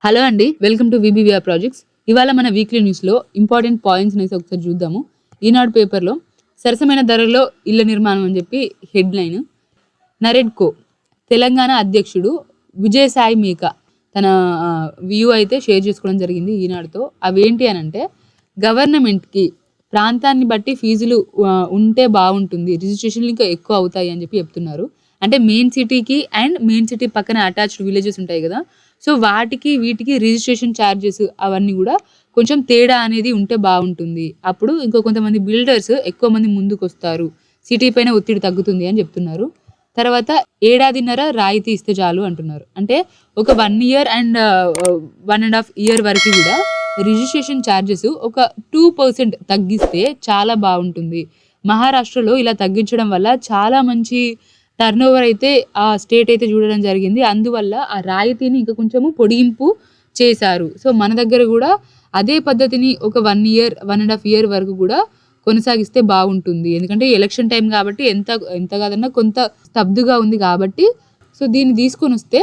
Hello అండి. Welcome to VBVR projects. ఇవాళ మన వీక్లీ న్యూస్‌లో ఇంపార్టెంట్ పాయింట్స్ అనేసి ఒకసారి చూద్దాము. ఈనాడు పేపర్‌లో సరసమైన ధరల్లో ఇళ్ల నిర్మాణం అని చెప్పి హెడ్‌లైన్. నరెడ్కో తెలంగాణ అధ్యక్షుడు విజయసాయి మేకా తన వ్యూ అయితే షేర్ చేసుకోవడం జరిగింది ఈనాడుతో. అవేంటి అనంటే గవర్నమెంట్‌కి ప్రాంతాన్ని బట్టి ఫీజులు ఉంటే బాగుంటుంది. రిజిస్ట్రేషన్‌లు ఇంకా ఎక్కువ అవుతాయి అని చెప్పి చెప్తున్నారు. అంటే మెయిన్ సిటీకి అండ్ మెయిన్ సిటీ పక్కన అటాచ్డ్ విలేజెస్ ఉంటాయి కదా! సో వాటికి వీటికి రిజిస్ట్రేషన్ ఛార్జెస్ అవన్నీ కూడా కొంచెం తేడా అనేది ఉంటే బాగుంటుంది. అప్పుడు ఇంకో కొంతమంది బిల్డర్స్ ఎక్కువ మంది ముందుకొస్తారు. సిటీ పైన ఒత్తిడి తగ్గుతుంది అని చెప్తున్నారు. తర్వాత ఏడాదిన్నర రాయితీ ఇస్తే చాలు అంటున్నారు. అంటే ఒక 1 ఇయర్ అండ్ 1.5 ఇయర్ వరకు కూడా రిజిస్ట్రేషన్ ఛార్జెస్ ఒక 2% తగ్గిస్తే చాలా బాగుంటుంది. మహారాష్ట్రలో ఇలా తగ్గించడం వల్ల చాలా మంచి టర్నోవర్ అయితే ఆ స్టేట్ అయితే చూడడం జరిగింది. అందువల్ల ఆ రాయితీని ఇంకా కొంచెము పొడిగింపు చేశారు. సో మన దగ్గర కూడా అదే పద్ధతిని ఒక 1 ఇయర్, 1.5 ఇయర్ వరకు కూడా కొనసాగిస్తే బాగుంటుంది. ఎందుకంటే ఎలక్షన్ టైం కాబట్టి ఎంత కాదన్నా కొంత స్తబ్దుగా ఉంది కాబట్టి సో దీన్ని తీసుకొనొస్తే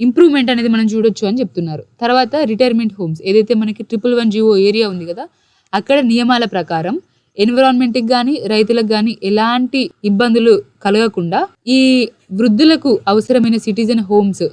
ఇంప్రూవ్‌మెంట్ అనేది మనం చూడొచ్చు అని చెప్తున్నారు. తర్వాత రిటైర్మెంట్ హోమ్స్ ఏదైతే మనకి 111 జీవో ఏరియా ఉంది కదా! అక్కడ నియమాల ప్రకారం ఎన్విరాన్మెంట్‌కి గానీ, రైతులకు గానీ ఎలాంటి ఇబ్బందులు కలగకుండా ఈ వృద్ధులకు అవసరమైన సిటిజన్ హోమ్స్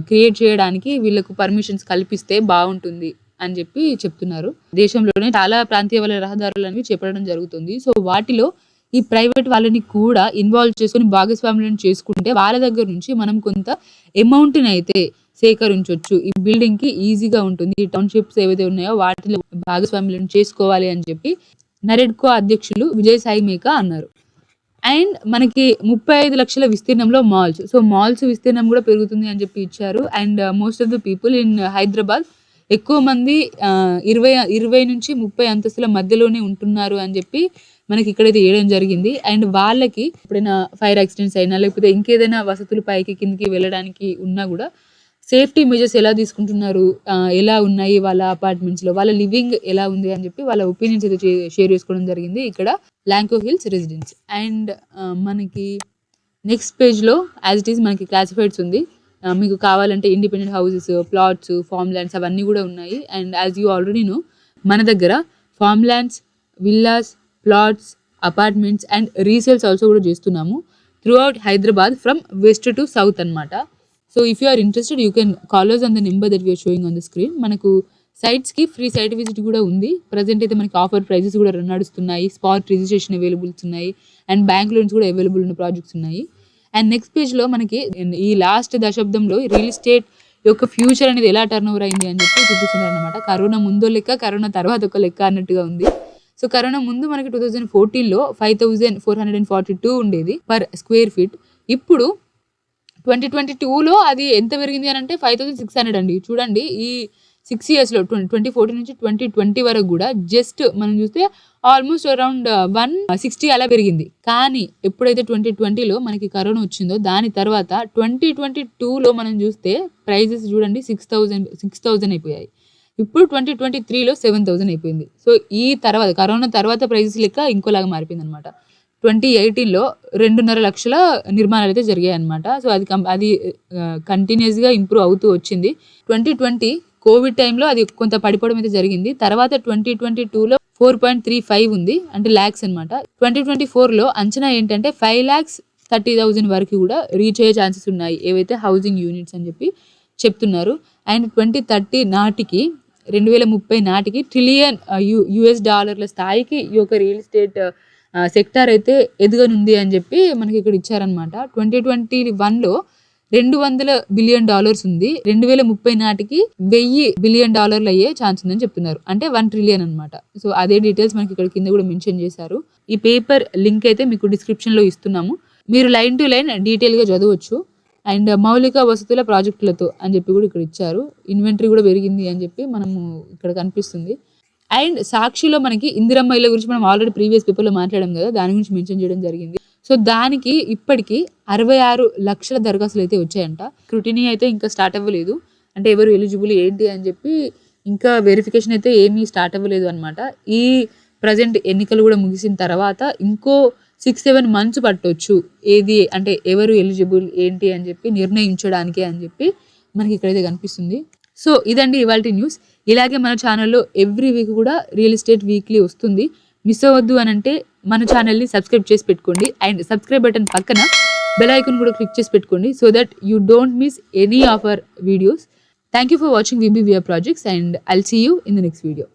క్రియేట్ చేయడానికి వీళ్ళకు పర్మిషన్స్ కల్పిస్తే బావుంటుంది అని చెప్పి చెప్తున్నారు. దేశంలోనే చాలా ప్రాంతీయ వలయ రహదారులనేవి చేపట్టడం జరుగుతుంది. సో వాటిలో ఈ ప్రైవేట్ వాళ్ళని కూడా ఇన్వాల్వ్ చేసుకొని భాగస్వాములను చేసుకుంటే వాళ్ళ దగ్గర నుంచి మనం కొంత అమౌంట్‌ని అయితే సేకరించొచ్చు. ఈ బిల్డింగ్‌కి ఈజీగా ఉంటుంది. ఈ టౌన్‌షిప్స్ ఏవైతే ఉన్నాయో వాటిలో భాగస్వాములను చేసుకోవాలి అని చెప్పి నరెడ్కో అధ్యక్షులు విజయసాయి మేకా అన్నారు. అండ్ మనకి 35 లక్షల విస్తీర్ణంలో మాల్స్. సో మాల్స్ విస్తీర్ణం కూడా పెరుగుతుంది అని చెప్పి ఇచ్చారు. And most of the people in Hyderabad ఎక్కువ మంది 20 నుంచి 30 అంతస్తుల మధ్యలోనే ఉంటున్నారు అని చెప్పి మనకి ఇక్కడైతే ఇవ్వడం జరిగింది. అండ్ వాళ్ళకి ఎప్పుడైనా ఫైర్ యాక్సిడెంట్స్ అయినా లేకపోతే ఇంకేదైనా వసతులు పైకి కిందకి వెళ్ళడానికి ఉన్నా కూడా సేఫ్టీ మెజర్స్ ఎలా తీసుకుంటున్నారు, ఎలా ఉన్నాయి వాళ్ళ అపార్ట్మెంట్స్‌లో, వాళ్ళ లివింగ్ ఎలా ఉంది అని చెప్పి వాళ్ళ ఒపీనియన్స్ అయితే షేర్ చేసుకోవడం జరిగింది ఇక్కడ లాంకో హిల్స్ రెసిడెన్స్. అండ్ మనకి నెక్స్ట్ పేజ్‌లో యాజ్ ఇట్ ఈజ్ మనకి క్లాసిఫైడ్స్ ఉంది. మీకు కావాలంటే independent houses, plots, farm lands అవన్నీ కూడా ఉన్నాయి. And as you already know మన దగ్గర farm lands, villas, plots, apartments and resales also కూడా చేస్తున్నాము throughout Hyderabad from west to south అన్నమాట. So if you are interested you can call us on the number that we're showing on the screen. మనకు సైట్స్‌కి free site visit కూడా ఉంది. Present అయితే మనకి offer prices కూడా నడుస్తున్నాయి. స్పాట్ రిజిస్ట్రేషన్ అవైలబుల్స్ ఉన్నాయి. And bank loans కూడా అవైలబుల్ ఉన్న ప్రాజెక్ట్స్ ఉన్నాయి. అండ్ నెక్స్ట్ పేజ్‌లో మనకి ఈ లాస్ట్ దశాబ్దంలో రియల్ ఎస్టేట్ యొక్క ఫ్యూచర్ అనేది ఎలా టర్న్ ఓవర్ అయింది అని చెప్పి చూపిస్తున్నారనమాట. కరోనా ముందో లెక్క, కరోనా తర్వాత ఒక లెక్క అన్నట్టుగా ఉంది. సో కరోనా ముందు మనకి 2014లో 5442 ఉండేది పర్ స్క్వేర్ ఫీట్. ఇప్పుడు 2022లో అది ఎంత పెరిగింది అనంటే 5600 అండి. చూడండి ఈ 6 ఇయర్స్‌లో 2014 నుంచి 2020 వరకు కూడా జస్ట్ మనం చూస్తే ఆల్మోస్ట్ అరౌండ్ 160 అలా పెరిగింది. కానీ ఎప్పుడైతే 2020లో మనకి కరోనా వచ్చిందో దాని తర్వాత 2022లో మనం చూస్తే ప్రైజెస్ చూడండి 6000 అయిపోయాయి. ఇప్పుడు 2023లో 7000 అయిపోయింది. సో ఈ తర్వాత కరోనా తర్వాత ప్రైజెస్ లెక్క ఇంకోలాగా మారిపోయిందనమాట. 2018లో 2.5 లక్షల నిర్మాణాలు అయితే జరిగాయన్నమాట. సో అది కంటిన్యూస్‌గా ఇంప్రూవ్ అవుతూ వచ్చింది. 2020 కోవిడ్ టైంలో అది కొంత పడిపోవడం అయితే జరిగింది. తర్వాత 2022లో 4.35 ఉంది. అంటే లాక్స్ అన్నమాట. 2024లో అంచనా ఏంటంటే 5,30,000 వరకు కూడా రీచ్ అయ్యే ఛాన్సెస్ ఉన్నాయి. ఏవైతే హౌసింగ్ యూనిట్స్ అని చెప్పి చెప్తున్నారు. అండ్ 2030 నాటికి 2030 నాటికి ట్రిలియన్ యూఎస్ డాలర్ల స్థాయికి ఈ యొక్క రియల్ ఎస్టేట్ సెక్టార్ అయితే ఎదగనుంది అని చెప్పి మనకి ఇక్కడ ఇచ్చారనమాట. 2021లో $200 బిలియన్ ఉంది. 2030 నాటికి $1000 బిలియన్ అయ్యే ఛాన్స్ ఉందని చెప్తున్నారు. అంటే 1 ట్రిలియన్ అనమాట. సో అదే డీటెయిల్స్ మనకి ఇక్కడ కింద కూడా మెన్షన్ చేశారు. ఈ పేపర్ లింక్ అయితే మీకు డిస్క్రిప్షన్‌లో ఇస్తున్నాము. మీరు లైన్ టు లైన్ డీటెయిల్‌గా చదవచ్చు. అండ్ మౌలిక వసతుల ప్రాజెక్టులతో అని చెప్పి కూడా ఇక్కడ ఇచ్చారు. ఇన్వెంటరీ కూడా పెరిగింది అని చెప్పి మనము ఇక్కడ కనిపిస్తుంది. అండ్ సాక్షిలో మనకి ఇందిరమ్మ ఇళ్ళ గురించి మనం ఆల్రెడీ ప్రీవియస్ పేపర్‌లో మాట్లాడాం కదా! దాని గురించి మెన్షన్ చేయడం జరిగింది. సో దానికి ఇప్పటికి 66 లక్షల దరఖాస్తులు అయితే వచ్చాయంట. స్క్రూటినీ అయితే ఇంకా స్టార్ట్ అవ్వలేదు. అంటే ఎవరు ఎలిజిబుల్ ఏంటి అని చెప్పి ఇంకా వెరిఫికేషన్ అయితే ఏమీ స్టార్ట్ అవ్వలేదు అనమాట. ఈ ప్రెజెంట్ ఎన్నికలు కూడా ముగిసిన తర్వాత ఇంకో 6-7 మంత్స్ పట్టొచ్చు. ఏది అంటే ఎవరు ఎలిజిబుల్ ఏంటి అని చెప్పి నిర్ణయించడానికి అని చెప్పి మనకి ఇక్కడైతే కనిపిస్తుంది. సో ఇదండి ఇవాల్టి న్యూస్. ఇలాగే మన ఛానల్లో ఎవ్రీ వీక్ కూడా రియల్ ఎస్టేట్ వీక్లీ వస్తుంది. మిస్ అవ్వద్దు అని అంటే మన ఛానల్ని సబ్స్క్రైబ్ చేసి పెట్టుకోండి. అండ్ సబ్స్క్రైబ్ బటన్ పక్కన బెల్ ఐకాన్ కూడా క్లిక్ చేసి పెట్టుకోండి so that you don't miss any of our videos. Thank you for watching VBVR projects and I'll see you in the next video.